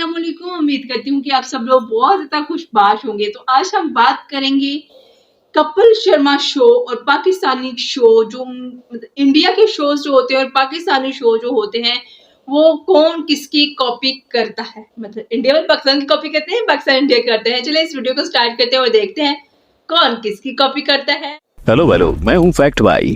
अस्सलाम वालेकुम। उम्मीद करती हूँ कि आप सब लोग बहुत ज़्यादा खुशबाश होंगे। तो आज हम बात करेंगे कपिल शर्मा शो और पाकिस्तानी शो, जो इंडिया के शोज जो होते हैं और पाकिस्तानी शो जो होते हैं, वो कौन किसकी कॉपी करता है। मतलब इंडिया में पाकिस्तान की कॉपी करते हैं, पाकिस्तान इंडिया करते हैं। चलिए इस वीडियो को स्टार्ट करते हैं और देखते हैं कौन किसकी कॉपी करता है। हेलो मैं हूँ फैक्ट भाई।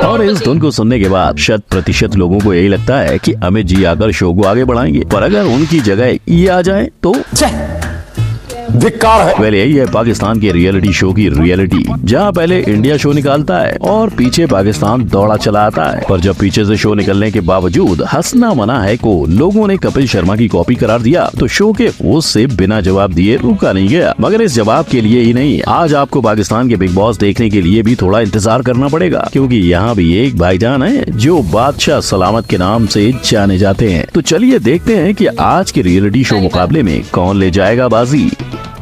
और इस धुन को सुनने के बाद 100% लोगों को यही लगता है कि अमित जी आकर शो को आगे बढ़ाएंगे, पर अगर उनकी जगह ये आ जाए तो धिक्कार है। पहले यही है पाकिस्तान के रियलिटी शो की रियलिटी, जहाँ पहले इंडिया शो निकालता है और पीछे पाकिस्तान दौड़ा चला आता है। पर जब पीछे से शो निकलने के बावजूद हंसना मना है को लोगों ने कपिल शर्मा की कॉपी करार दिया, तो शो के होस्ट से बिना जवाब दिए रुका नहीं गया। मगर इस जवाब के लिए ही नहीं, आज आपको पाकिस्तान के बिग बॉस देखने के लिए भी थोड़ा इंतजार करना पड़ेगा, क्योंकि यहाँ भी एक भाईजान है जो बादशाह सलामत के नाम से जाने जाते हैं। तो चलिए देखते हैं कि आज के रियलिटी शो मुकाबले में कौन ले जाएगा बाजी।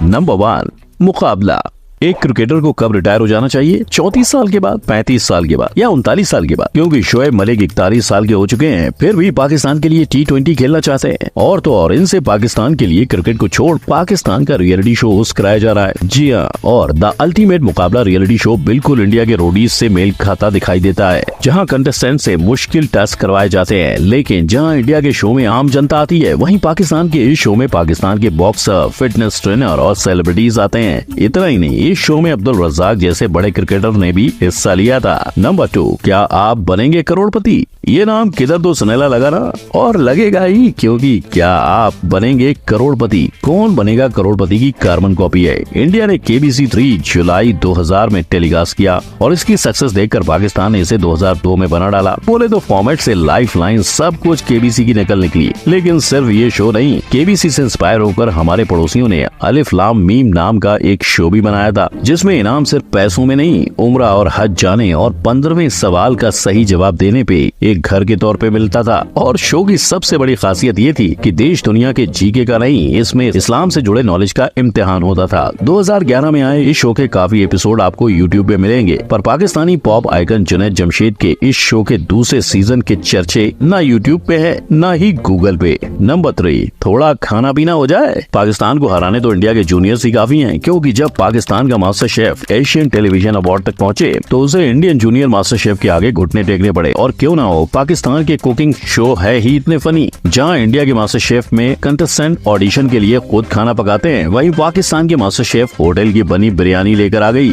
नंबर 1, मुकाबला। एक क्रिकेटर को कब रिटायर हो जाना चाहिए? 34 साल के बाद, 35 साल के बाद या 39 साल के बाद? क्योंकि शोएब मलिक 41 साल के हो चुके हैं, फिर भी पाकिस्तान के लिए T20 खेलना चाहते हैं। और तो और इनसे पाकिस्तान के लिए क्रिकेट को छोड़ पाकिस्तान का रियलिटी शो होस्ट कराया जा रहा है। जी हाँ, और द अल्टीमेट मुकाबला रियलिटी शो बिल्कुल इंडिया के रोडीज से मेल खाता दिखाई देता है, जहाँ कंटेस्टेंट से मुश्किल टास्क करवाए जाते हैं। लेकिन जहाँ इंडिया के शो में आम जनता आती है, वहीं पाकिस्तान के इस शो में पाकिस्तान के बॉक्सर, फिटनेस ट्रेनर और सेलिब्रिटीज आते हैं। इतना ही नहीं, इस शो में अब्दुल रज़ाक जैसे बड़े क्रिकेटर ने भी हिस्सा लिया था। नंबर 2, क्या आप बनेंगे करोड़पति? ये नाम किधर तो सुनेला लगा ना, और लगेगा ही, क्योंकि क्या आप बनेंगे करोड़पति? कौन बनेगा करोड़पति की कार्बन कॉपी है। इंडिया ने KBC 3 जुलाई 2000 में टेलीकास्ट किया और इसकी सक्सेस देखकर पाकिस्तान ने इसे 2002 में बना डाला। बोले तो फॉर्मेट से लाइफ लाइन सब कुछ KBC की नकल निकली। लेकिन सिर्फ ये शो नहीं, KBC से इंस्पायर होकर हमारे पड़ोसियों ने अलिफ लाम मीम नाम का एक शो भी बनाया था, जिसमें इनाम सिर्फ पैसों में नहीं, उम्रा और हज जाने और 15वें सवाल का सही जवाब देने पे एक घर के तौर पे मिलता था। और शो की सबसे बड़ी खासियत ये थी कि देश दुनिया के जीके का नहीं, इसमें इस्लाम से जुड़े नॉलेज का इम्तिहान होता था। 2011 में आए इस शो के काफी एपिसोड आपको YouTube पे मिलेंगे, पर पाकिस्तानी पॉप आइकन जुनैद जमशेद के इस शो के दूसरे सीजन के चर्चे न YouTube पे है न ही गूगल पे। नंबर 3, थोड़ा खाना पीना हो जाए। पाकिस्तान को हराने तो इंडिया के जूनियर्स ही काफी हैं, क्योंकि जब पाकिस्तान का master chef Asian television award तक पहुंचे तो उसे इंडियन जूनियर मास्टर शेफ के आगे घुटने टेकने पड़े। और क्यों ना हो, पाकिस्तान के कुकिंग शो है ही इतने फनी। जहां इंडिया के मास्टर शेफ में कंटेस्टेंट ऑडिशन के लिए खुद खाना पकाते हैं, वहीं पाकिस्तान के मास्टर शेफ होटल की बनी बिरयानी लेकर आ गई।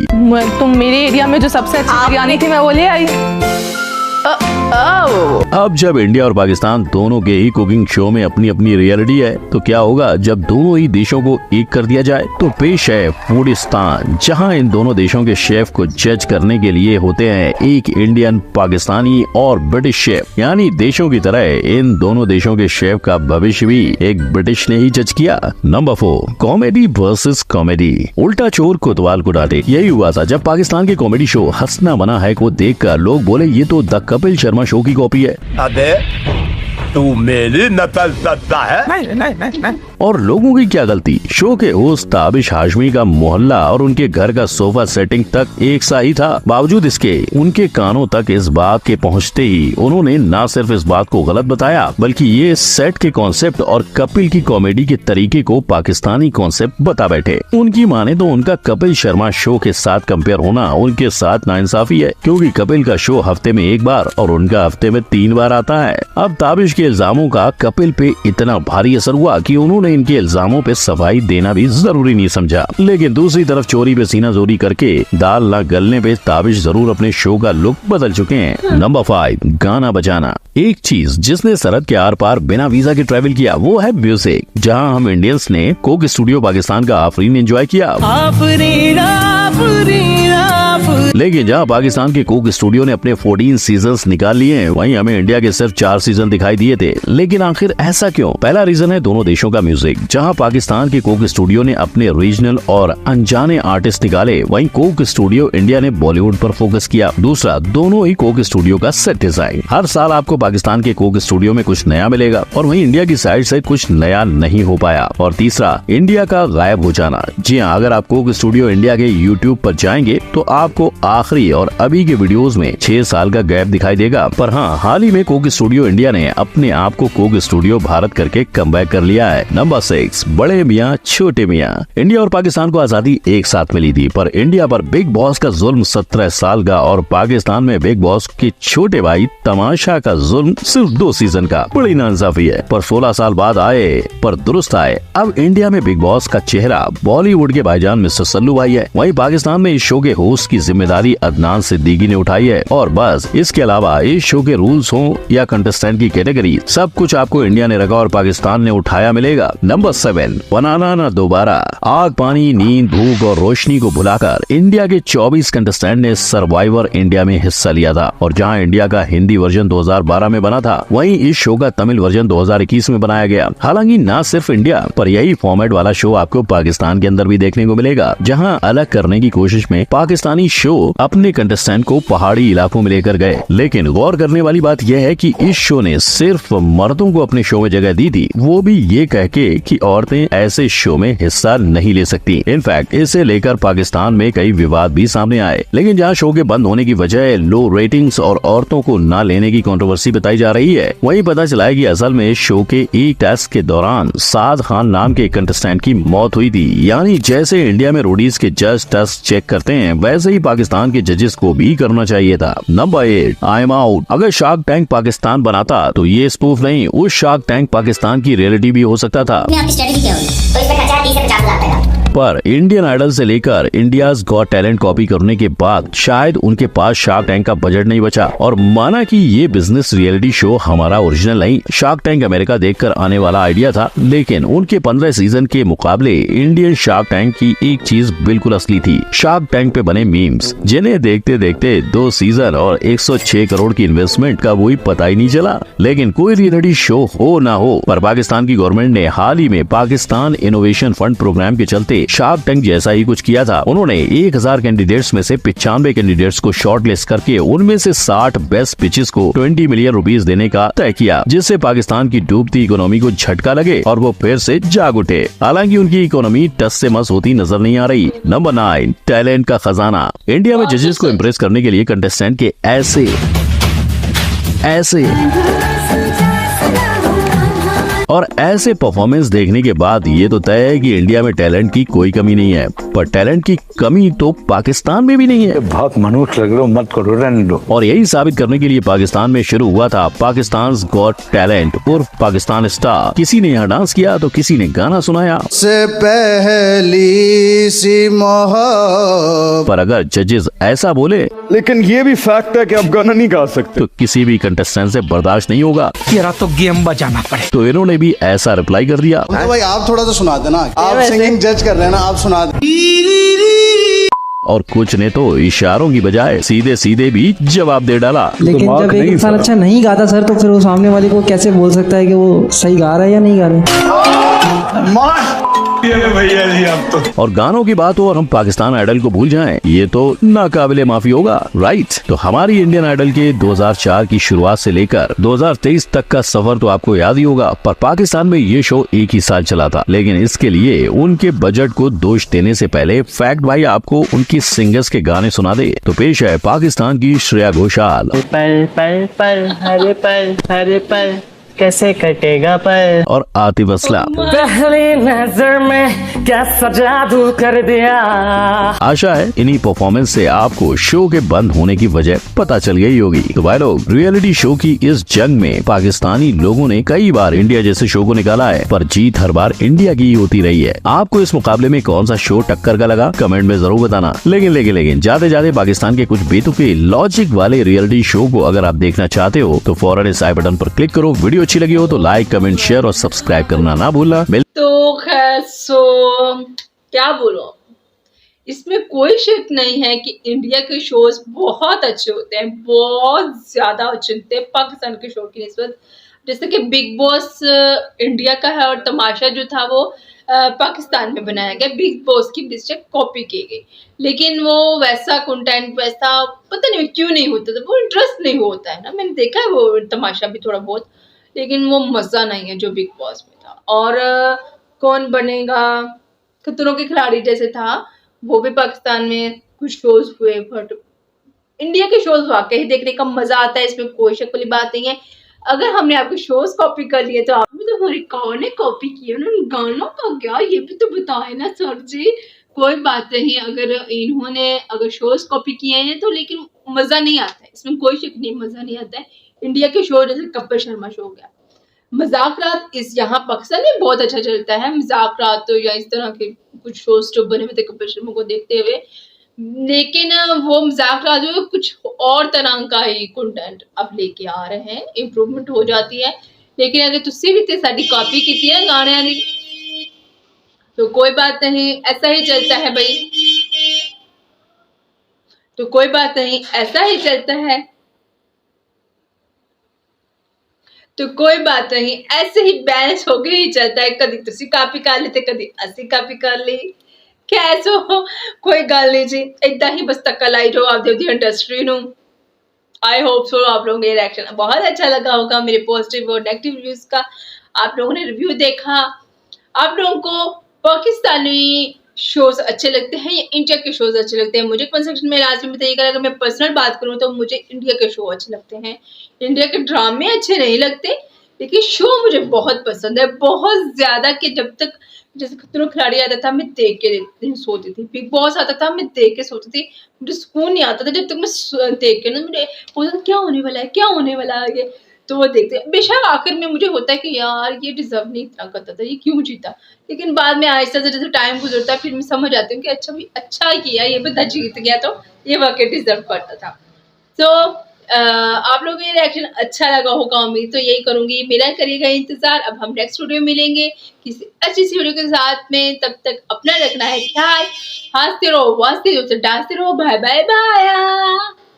तुम मेरे एरिया में जो सबसे अच्छी बिरयानी थी, मैं वो ले आई। अब जब इंडिया और पाकिस्तान दोनों के ही कुकिंग शो में अपनी अपनी रियलिटी है, तो क्या होगा जब दोनों ही देशों को एक कर दिया जाए? तो पेश है फूडिस्तान, जहां इन दोनों देशों के शेफ को जज करने के लिए होते हैं एक इंडियन, पाकिस्तानी और ब्रिटिश शेफ। यानी देशों की तरह इन दोनों देशों के शेफ का भविष्य भी एक ब्रिटिश ने ही जज किया। Number 4, comedy versus comedy. उल्टा चोर कोतवाल को डांटे। यही हुआ था जब पाकिस्तान के कॉमेडी शो हंसना मना है को देखकर लोग बोले ये तो द कपिल शर्मा शो की कॉपी है। अबे तू मेरी नकल करता है? नहीं। और लोगों की क्या गलती? शो के होस्ट ताबिश हाशमी का मोहल्ला और उनके घर का सोफा सेटिंग तक एक सा ही था। बावजूद इसके उनके कानों तक इस बात के पहुंचते ही उन्होंने न सिर्फ इस बात को गलत बताया, बल्कि ये सेट के कॉन्सेप्ट और कपिल की कॉमेडी के तरीके को पाकिस्तानी कॉन्सेप्ट बता बैठे। उनकी माने तो उनका कपिल शर्मा शो के साथ कंपेयर होना उनके साथ नाइंसाफी है, क्योंकि कपिल का शो हफ्ते में 1 बार और उनका हफ्ते में 3 बार आता है। अब ताबिश के इल्जामों का कपिल पे इतना भारी असर हुआ कि उन्होंने इनके इल्जामों पे सफाई देना भी जरूरी नहीं समझा। लेकिन दूसरी तरफ चोरी पे सीना जोरी करके दाल न गलने पे ताबिश जरूर अपने शो का लुक बदल चुके हैं। नंबर 5, गाना बजाना। एक चीज जिसने सरहद के आर पार बिना वीजा के ट्रैवल किया, वो है म्यूजिक। जहां हम इंडियंस ने कोक स्टूडियो पाकिस्तान का आफरीन एंजॉय किया, लेकिन जहां पाकिस्तान के कोक स्टूडियो ने अपने 14 सीजन्स निकाल लिए हैं, वहीं हमें इंडिया के सिर्फ 4 सीजन दिखाई दिए थे। लेकिन आखिर ऐसा क्यों? पहला रीजन है दोनों देशों का म्यूजिक। जहां पाकिस्तान के कोक स्टूडियो ने अपने रीजनल और अनजाने आर्टिस्ट निकाले, वहीं कोक स्टूडियो इंडिया ने बॉलीवुड पर फोकस किया। दूसरा, दोनों ही कोक स्टूडियो का सेट डिजाइन। हर साल आपको पाकिस्तान के कोक स्टूडियो में कुछ नया मिलेगा और वहीं इंडिया की साइड से कुछ नया नहीं हो पाया। और तीसरा, इंडिया का गायब हो जाना। जी हाँ, अगर आप कोक स्टूडियो इंडिया के YouTube पर जाएंगे तो आपको आपको आखिरी और अभी के वीडियोस में 6 साल का गैप दिखाई देगा। पर हाँ, हाल ही में कोक स्टूडियो इंडिया ने अपने आप को कोक स्टूडियो भारत करके कमबैक कर लिया है। नंबर 6, बड़े मियाँ छोटे मियाँ। इंडिया और पाकिस्तान को आजादी एक साथ मिली थी, पर इंडिया पर बिग बॉस का जुल्म 17 साल का और पाकिस्तान में बिग बॉस के छोटे भाई तमाशा का जुल्म सिर्फ 2 सीजन का। बड़ी नाइंसाफी है, पर 16 साल बाद आए पर दुरुस्त आए। अब इंडिया में बिग बॉस का चेहरा बॉलीवुड के भाईजान मिस्टर सल्लू भाई है। वहीं पाकिस्तान में इस शो के होस्ट की जिम्मेदारी अदनान सिद्दीकी ने उठाई है। और बस इसके अलावा इस शो के रूल्स हो या कंटेस्टेंट की कैटेगरी, सब कुछ आपको इंडिया ने रखा और पाकिस्तान ने उठाया मिलेगा। नंबर 7, बनाना ना दोबारा। आग, पानी, नींद, भूख और रोशनी को भुलाकर इंडिया के 24 कंटेस्टेंट ने सर्वाइवर इंडिया में हिस्सा लिया था। और जहां इंडिया का हिंदी वर्जन 2012 में बना था, वहीं इस शो का तमिल वर्जन 2021 में बनाया गया। हालांकि न सिर्फ इंडिया पर यही फॉर्मेट वाला शो आपको पाकिस्तान के अंदर भी देखने को मिलेगा, जहां अलग करने की कोशिश में पाकिस्तानी शो अपने कंटेस्टेंट को पहाड़ी इलाकों में लेकर गए। लेकिन गौर करने वाली बात यह है कि इस शो ने सिर्फ मर्दों को अपने शो में जगह दी थी, वो भी ये कह के कि औरतें ऐसे शो में हिस्सा नहीं ले सकती। इनफैक्ट इसे लेकर पाकिस्तान में कई विवाद भी सामने आए। लेकिन जहां शो के बंद होने की वजह लो रेटिंग्स और औरतों को न लेने की कंट्रोवर्सी बताई जा रही है, वहीं पता चला है कि असल में इस शो के एक टेस्ट के दौरान साद खान नाम के कंटेस्टेंट की मौत हुई थी। यानी जैसे इंडिया में रोडीज के जज टेस्ट चेक करते हैं, वैसे ही पाकिस्तान के जजेस को भी करना चाहिए था। Number 8, I am out. अगर शार्क टैंक पाकिस्तान बनाता तो ये स्पूफ नहीं, उस शार्क टैंक पाकिस्तान की रियलिटी भी हो सकता था। आपकी स्ट्रेटजी क्या होगी? तो इसमें खर्चा 30 से 50 लाख तक। पर इंडियन आइडल से लेकर इंडियाज गॉट टैलेंट कॉपी करने के बाद शायद उनके पास शार्क टैंक का बजट नहीं बचा और माना कि ये बिजनेस रियलिटी शो हमारा ओरिजिनल नहीं, शार्क टैंक अमेरिका देखकर आने वाला आइडिया था। लेकिन उनके 15 सीजन के मुकाबले इंडियन शार्क टैंक की एक चीज बिल्कुल असली थी, शार्क टैंक पे बने मीम्स, जिन्हें देखते देखते 2 सीजन और 106 करोड़ की इन्वेस्टमेंट का कोई पता ही नहीं चला। लेकिन कोई रियलिटी शो हो ना हो, पर पाकिस्तान की गवर्नमेंट ने हाल ही में पाकिस्तान इनोवेशन फंड प्रोग्राम के चलते शार्क टैंक जैसा ही कुछ किया था। उन्होंने 1000 कैंडिडेट्स में से 95 कैंडिडेट्स को शॉर्टलिस्ट करके उनमें से 60 बेस्ट पिचेस को 20 मिलियन रुपीस देने का तय किया, जिससे पाकिस्तान की डूबती इकोनॉमी को झटका लगे और वो फिर से जाग उठे। हालांकि उनकी इकोनॉमी टस से मस होती नजर नहीं आ रही। नंबर 9, टैलेंट का खजाना। इंडिया में जजेस को इम्प्रेस करने के लिए कंटेस्टेंट के ऐसे और ऐसे परफॉर्मेंस देखने के बाद ये तो तय है कि इंडिया में टैलेंट की कोई कमी नहीं है, पर टैलेंट की कमी तो पाकिस्तान में भी नहीं है। बहुत मनुष्य लग रहे हो, मत करो, रहने दो। और यही साबित करने के लिए पाकिस्तान में शुरू हुआ था पाकिस्तान गॉट टैलेंट उर्फ पाकिस्तान स्टार। किसी ने यहाँ डांस किया तो किसी ने गाना सुनाया। से पहली सी मोहब्बत। पर अगर जजेस ऐसा बोले, लेकिन ये भी फैक्ट है कि आप गाना नहीं गा सकते, तो किसी भी कंटेस्टेंट से बर्दाश्त नहीं होगा। तेरा तो गेम बजाना पड़े। तो इन्होंने भी ऐसा रिप्लाई कर दिया। तो भाई आप थोड़ा सा सुना देना, आप सिंगिंग जज कर रहे हैं ना, आप सुना दें। और कुछ ने तो इशारों की बजाय सीधे सीधे भी जवाब दे डाला। लेकिन जब एक इंसान अच्छा नहीं गाता सर, तो फिर वो सामने वाले को कैसे बोल सकता है कि वो सही गा रहा है या नहीं गा रहा है? भैया जी आप तो। और गानों की बात हो और हम पाकिस्तान आइडल को भूल जाएं, ये तो नाकाबिले माफी होगा, राइट। तो हमारी इंडियन आइडल के 2004 की शुरुआत से लेकर 2023 तक का सफर तो आपको याद ही होगा। पर पाकिस्तान में ये शो एक ही साल चला था, लेकिन इसके लिए उनके बजट को दोष देने से पहले फैक्ट भाई आपको उनकी सिंगर्स के गाने सुना दे। तो पेश है पाकिस्तान की श्रेया घोषाल। पल पल पल हरे पल कैसे कटेगा पर, और आतिफ असलम। पहली नजर में कैसा जादू कर दिया। आशा है इन्हीं परफॉर्मेंस से आपको शो के बंद होने की वजह पता चल गई होगी। तो भाई लोग, रियलिटी शो की इस जंग में पाकिस्तानी लोगों ने कई बार इंडिया जैसे शो को निकाला है, पर जीत हर बार इंडिया की ही होती रही है। आपको इस मुकाबले में कौन सा शो टक्कर का लगा, कमेंट में जरूर बताना। लेकिन जाते जाते पाकिस्तान के कुछ बेतुके लॉजिक वाले रियलिटी शो को अगर आप देखना चाहते हो तो फौरन इस आई बटन पर क्लिक करो। वीडियो अच्छी लगी हो तो लाइक, कमेंट, शेयर और सब्सक्राइब करना ना भूलना। तो खैर क्या बोलूं, इसमें कोई शक नहीं है कि इंडिया के शोज बहुत अच्छे होते हैं, बहुत ज्यादा अच्छे होते हैं पाकिस्तान के शो की निस्बत। जैसे कि बिग बॉस इंडिया का है और तमाशा जो था वो पाकिस्तान में बनाया गया, बिग बॉस की मिस्टेक कॉपी की गई, लेकिन वो वैसा कंटेंट वैसा पता नहीं क्यों नहीं होता था, वो इंटरेस्ट नहीं होता है ना। मैंने देखा है वो तमाशा भी थोड़ा बहुत, लेकिन वो मज़ा नहीं है जो बिग बॉस में था। और कौन बनेगा खतरों के खिलाड़ी जैसे था, वो भी पाकिस्तान में कुछ शोज हुए, बट इंडिया के शोज वाकई देखने का मजा आता है, इसमें कोई शक वाली बात नहीं है। अगर हमने आपके शोज कॉपी कर लिए तो आपने तो हमारी कौन ने कॉपी किया, उन्होंने गानों का क्या, ये भी तो बताए ना सर जी। कोई बात नहीं, अगर इन्होंने अगर शोज कॉपी किए हैं तो लेकिन मजा नहीं आता है, इसमें कोई शक नहीं, मजा नहीं आता है। इंडिया के शो जैसे कपिल शर्मा शो हो गया, मजाक रात इस यहाँ पाकिस्तान में बहुत अच्छा चलता है, मजाक रात तो या इस तरह के कुछ शोज जो बने हुए थे कपिल शर्मा को देखते हुए, लेकिन वो मजाक रात जो कुछ और तरह का ही कंटेंट अब लेके आ रहे हैं, इम्प्रूवमेंट हो जाती है। लेकिन अगर तुसी भी साड़ी कॉपी की है गाने की तो कोई बात नहीं, ऐसा ही चलता है भाई, तो कोई बात नहीं, ऐसा ही चलता है, तो कोई बात नहीं, ऐसे ही बैलेंस हो गया ही चलता है। कभी तुसी कॉपी कर लेते, कभी असी कॉपी कर ली, कैसो कोई गल नहीं जी, इदा ही बस तक्का लाई जाओ आपदी इंडस्ट्री नू। आई होप सो आप लोगों को ये रिएक्शन बहुत अच्छा लगा होगा, मेरे पॉजिटिव और नेगेटिव रिव्यूज का। आप लोगों ने रिव्यू देखा, आप लोगों को पाकिस्तानी शोज अच्छे लगते हैं या इंडिया के शोज अच्छे लगते हैं, मुझे कमेंट सेक्शन में लाजमी बताइएगा। अगर मैं पर्सनल बात करूं तो मुझे इंडिया के शो अच्छे लगते हैं, इंडिया के ड्रामे अच्छे नहीं लगते, लेकिन शो मुझे बहुत पसंद है, बहुत ज्यादा। कि जब तक जैसे खतरों के खिलाड़ी आता था मैं देख के सोती थी, बिग बॉस आता था मैं देख के सोती थी, मुझे सुकून नहीं आता था जब तक मैं देख के ना मुझे बोलता क्या होने वाला है, क्या होने वाला है, तो वो देखते बेशक आखिर में मुझे होता है कि यार ये डिजर्व नहीं इतना करता था, ये क्यों जीता, लेकिन बाद में आहिस्ता से जैसे टाइम गुजरता है फिर मैं समझ आती हूँ कि अच्छा भी अच्छा किया, ये बंदा जीत गया तो ये वाकई डिजर्व करता था। तो आप लोगों को ये रिएक्शन अच्छा लगा होगा, उम्मीद तो यही करूंगी। मेरा करिएगा इंतजार, अब हम नेक्स्ट वीडियो मिलेंगे किसी अच्छी सी वीडियो के साथ में, तब तक अपना रखना है ख्याल, हंसते रहो, वास्ते रहो, डांसते रहो, बाय बाय बाय।